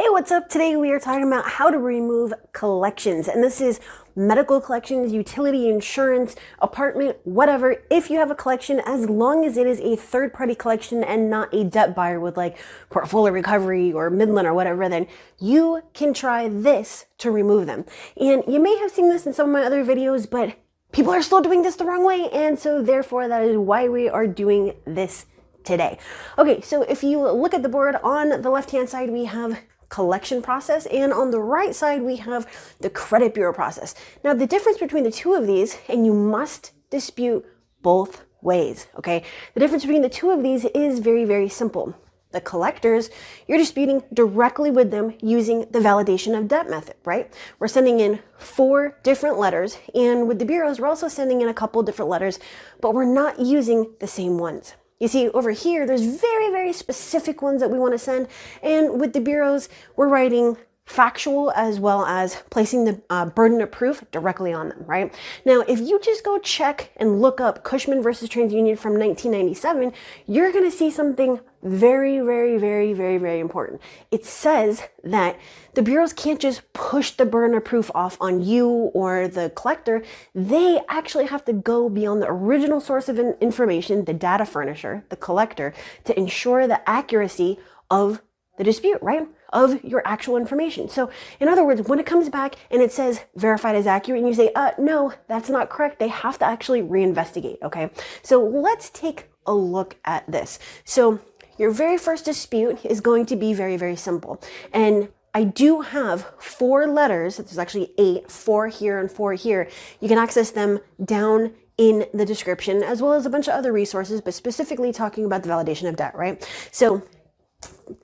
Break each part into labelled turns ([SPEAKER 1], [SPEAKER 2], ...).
[SPEAKER 1] Hey, what's up? Today we are talking about how to remove collections, and this is medical collections, utility, insurance, apartment, whatever. If you have a collection, as long as it is a third-party collection and not a debt buyer with like Portfolio Recovery or Midland or whatever, then you can try this to remove them. And you may have seen this in some of my other videos, but people are still doing this the wrong way, and so therefore that is why we are doing this today. Okay, so if you look at the board, on the left-hand side we have collection process, and on the right side we have the credit bureau process. Now the difference between the two of these, and you must dispute both ways, okay? The difference between the two of these is very, very simple. The collectors, you're disputing directly with them using the validation of debt method, right? We're sending in 4 different letters, and with the bureaus, we're also sending in a couple different letters, but we're not using the same ones. You see, over here, there's very, very specific ones that we want to send, and with the bureaus, we're writing factual as well as placing the burden of proof directly on them, right? Now, if you just go check and look up Cushman versus TransUnion from 1997, you're going to see something very, very, very, very, very important. It says that the bureaus can't just push the burden of proof off on you or the collector. They actually have to go beyond the original source of information, the data furnisher, the collector, to ensure the accuracy of the dispute, right? Of your actual information. So in other words, when it comes back and it says verified as accurate and you say, no, that's not correct, they have to actually reinvestigate, okay? So let's take a look at this. So your very first dispute is going to be very, very simple. And I do have 4 letters, there's actually 8, 4 here and 4 here. You can access them down in the description, as well as a bunch of other resources, but specifically talking about the validation of debt, right? So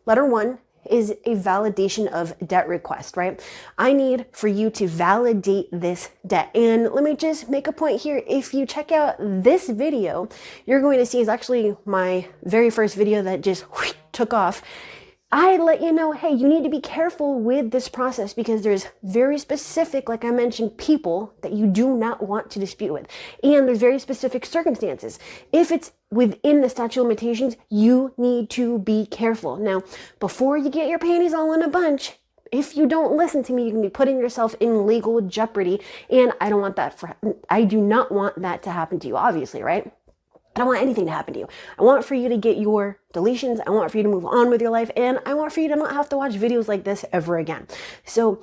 [SPEAKER 1] letter 1 is a validation of debt request, right? I need for you to validate this debt. And let me just make a point here. If you check out this video, you're going to see is actually my very first video that just took off. I let you know, hey, you need to be careful with this process because there's very specific, like I mentioned, people that you do not want to dispute with. And there's very specific circumstances. If it's within the statute of limitations, you need to be careful. Now, before you get your panties all in a bunch, if you don't listen to me, you can be putting yourself in legal jeopardy. And I don't want that I do not want that to happen to you, obviously, right? I don't want anything to happen to you. I want for you to get your deletions. I want for you to move on with your life. And I want for you to not have to watch videos like this ever again. So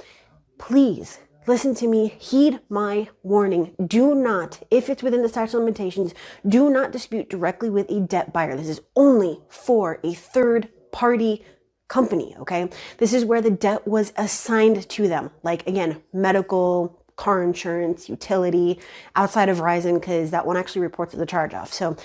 [SPEAKER 1] please listen to me. Heed my warning. Do not, if it's within the statute of limitations, do not dispute directly with a debt buyer. This is only for a third party company, okay? This is where the debt was assigned to them. Like, again, medical, car insurance, utility, outside of Verizon, because that one actually reports the charge-off. So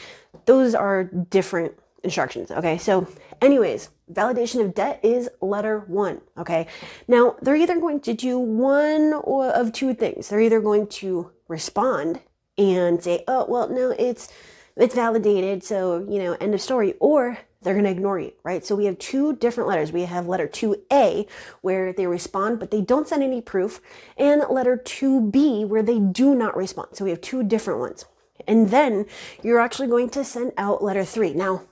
[SPEAKER 1] those are different instructions, okay? So anyways, validation of debt is letter 1, okay? Now, they're either going to do one of 2 things. They're either going to respond and say, oh, well, no, it's validated, so, end of story, or they're going to ignore you, right? So we have 2 different letters. We have letter 2A, where they respond, but they don't send any proof, and letter 2B, where they do not respond. So we have 2 different ones. And then you're actually going to send out letter 3. Now,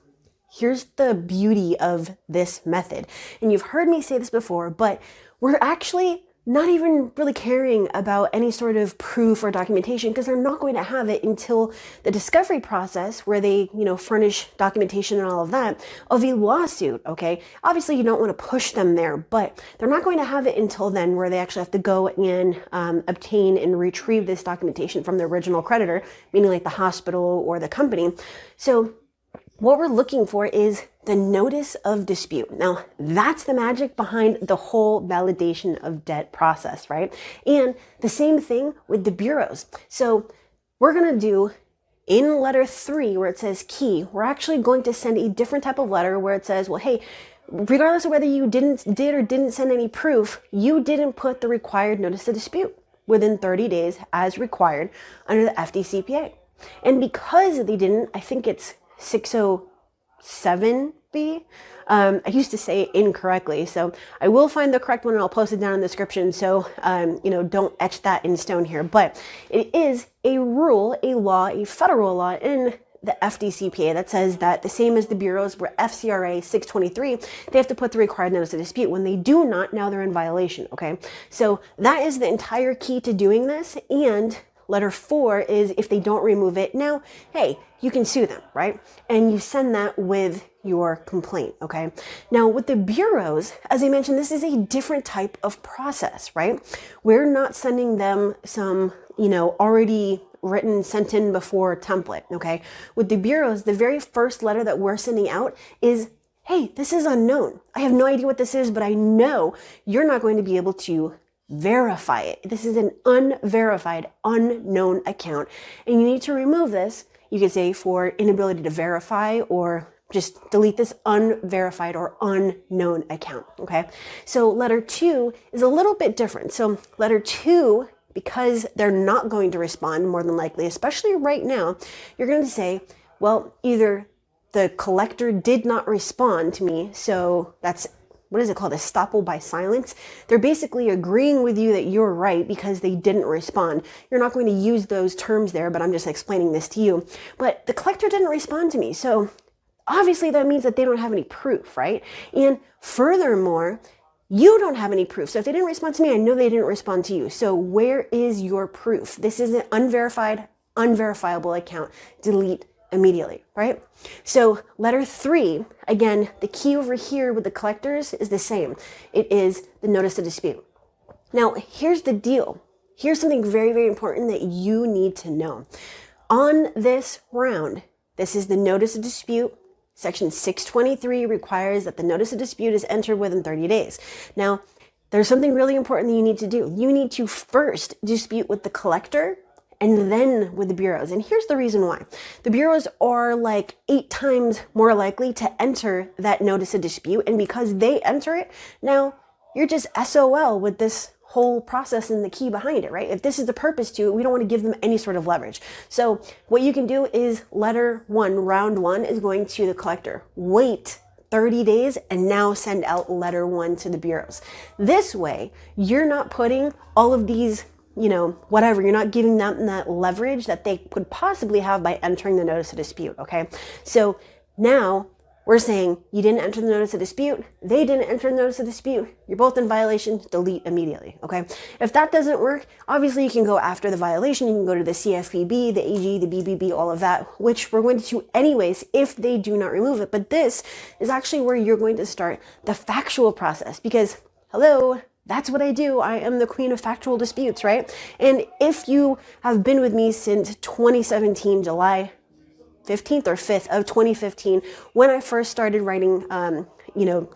[SPEAKER 1] here's the beauty of this method. And you've heard me say this before, but we're actually not even really caring about any sort of proof or documentation because they're not going to have it until the discovery process where they, furnish documentation and all of that of a lawsuit, okay? Obviously, you don't want to push them there, but they're not going to have it until then where they actually have to go and obtain and retrieve this documentation from the original creditor, meaning like the hospital or the company. So what we're looking for is the notice of dispute. Now, that's the magic behind the whole validation of debt process, right? And the same thing with the bureaus. So we're going to do in letter 3 where it says key, we're actually going to send a different type of letter where it says, well, hey, regardless of whether you did or didn't send any proof, you didn't put the required notice of dispute within 30 days as required under the FDCPA. And because they didn't, I think it's 607B. I used to say it incorrectly, so I will find the correct one and I'll post it down in the description. So, don't etch that in stone here, but it is a rule, a law, a federal law, and the FDCPA that says that the same as the bureaus where FCRA 623, they have to put the required notice of dispute. When they do not, now they're in violation, okay? So that is the entire key to doing this. And letter 4 is if they don't remove it, now, hey, you can sue them, right? And you send that with your complaint, okay? Now, with the bureaus, as I mentioned, this is a different type of process, right? We're not sending them some, already written, sent in before template, okay? With the bureaus, the very first letter that we're sending out is, hey, this is unknown. I have no idea what this is, but I know you're not going to be able to verify it. This is an unverified, unknown account, and you need to remove this. You could say for inability to verify, or just delete this unverified or unknown account, okay? So letter 2 is a little bit different. So letter 2, because they're not going to respond more than likely, especially right now, you're going to say, well, either the collector did not respond to me, so that's, what is it called? Estoppel by silence. They're basically agreeing with you that you're right because they didn't respond. You're not going to use those terms there, but I'm just explaining this to you. But the collector didn't respond to me, so obviously that means that they don't have any proof, right? And furthermore, you don't have any proof. So if they didn't respond to me, I know they didn't respond to you. So where is your proof? This is an unverified, unverifiable account. Delete immediately, right? So letter 3, again, the key over here with the collectors is the same. It is the notice of dispute. Now, here's the deal. Here's something very, very important that you need to know. On this round, this is the notice of dispute. Section 623 requires that the notice of dispute is entered within 30 days. Now, there's something really important that you need to do. You need to first dispute with the collector and then with the bureaus. And here's the reason why. The bureaus are like 8 times more likely to enter that notice of dispute. And because they enter it, now you're just SOL with this whole process and the key behind it, right? If this is the purpose to it, we don't want to give them any sort of leverage. So what you can do is letter 1, round 1 is going to the collector. Wait 30 days and now send out letter 1 to the bureaus. This way, you're not putting all of these, whatever, you're not giving them that leverage that they could possibly have by entering the notice of dispute, okay? So now we're saying you didn't enter the notice of dispute, they didn't enter the notice of dispute, you're both in violation, delete immediately, okay? If that doesn't work, obviously you can go after the violation, you can go to the CFPB, the AG, the BBB, all of that, which we're going to do anyways if they do not remove it. But this is actually where you're going to start the factual process because, hello, that's what I do. I am the queen of factual disputes, right? And if you have been with me since 2017, July 15th or 5th of 2015, when I first started writing,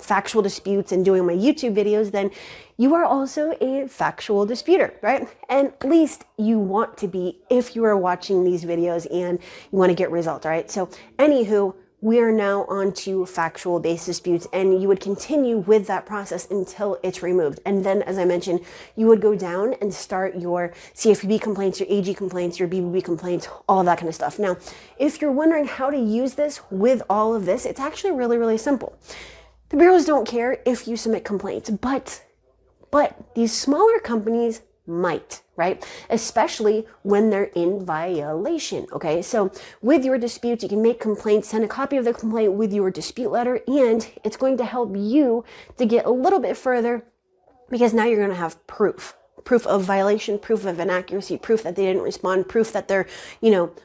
[SPEAKER 1] factual disputes and doing my YouTube videos, then you are also a factual disputer, right? And at least you want to be if you are watching these videos and you want to get results, all right? So anywho, we are now on to factual-based disputes, and you would continue with that process until it's removed. And then, as I mentioned, you would go down and start your CFPB complaints, your AG complaints, your BBB complaints, all of that kind of stuff. Now, if you're wondering how to use this with all of this, it's actually really, really simple. The bureaus don't care if you submit complaints, but these smaller companies might, right? Especially when they're in violation, okay? So with your disputes, you can make complaints, send a copy of the complaint with your dispute letter, and it's going to help you to get a little bit further because now you're going to have proof of violation, proof of inaccuracy, proof that they didn't respond, proof that they're,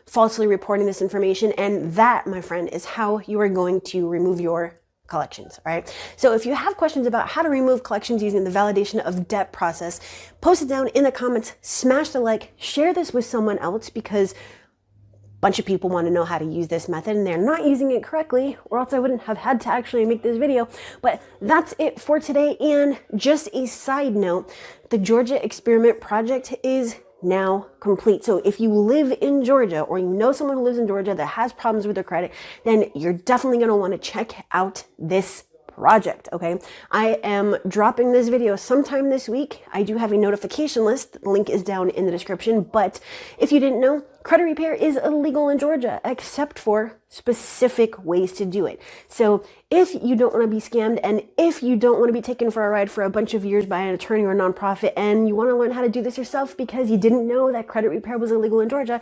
[SPEAKER 1] falsely reporting this information. And that, my friend, is how you are going to remove your collections, right? So if you have questions about how to remove collections using the validation of debt process, post it down in the comments, smash the like, share this with someone else because a bunch of people want to know how to use this method and they're not using it correctly, or else I wouldn't have had to actually make this video. But that's it for today. And just a side note, the Georgia experiment project is now complete. So if you live in Georgia or you know someone who lives in Georgia that has problems with their credit, then you're definitely going to want to check out this project, okay? I am dropping this video sometime this week. I do have a notification list. The link is down in the description. But if you didn't know, credit repair is illegal in Georgia, except for specific ways to do it. So if you don't want to be scammed, and if you don't want to be taken for a ride for a bunch of years by an attorney or a nonprofit, and you want to learn how to do this yourself because you didn't know that credit repair was illegal in Georgia,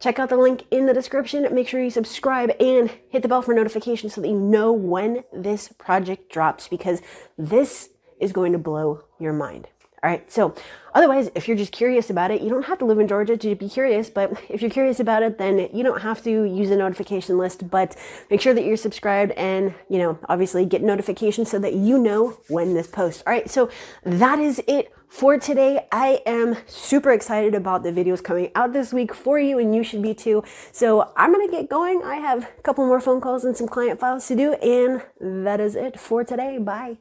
[SPEAKER 1] Check out the link in the description. Make sure you subscribe and hit the bell for notifications so that you know when this project drops, because this is going to blow your mind. All right, so otherwise, if you're just curious about it, you don't have to live in Georgia to be curious, but if you're curious about it, then you don't have to use a notification list, but make sure that you're subscribed and, obviously get notifications so that you know when this posts. All right, so that is it for today. I am super excited about the videos coming out this week for you, and you should be too. So I'm gonna get going. I have a couple more phone calls and some client files to do, and that is it for today. Bye.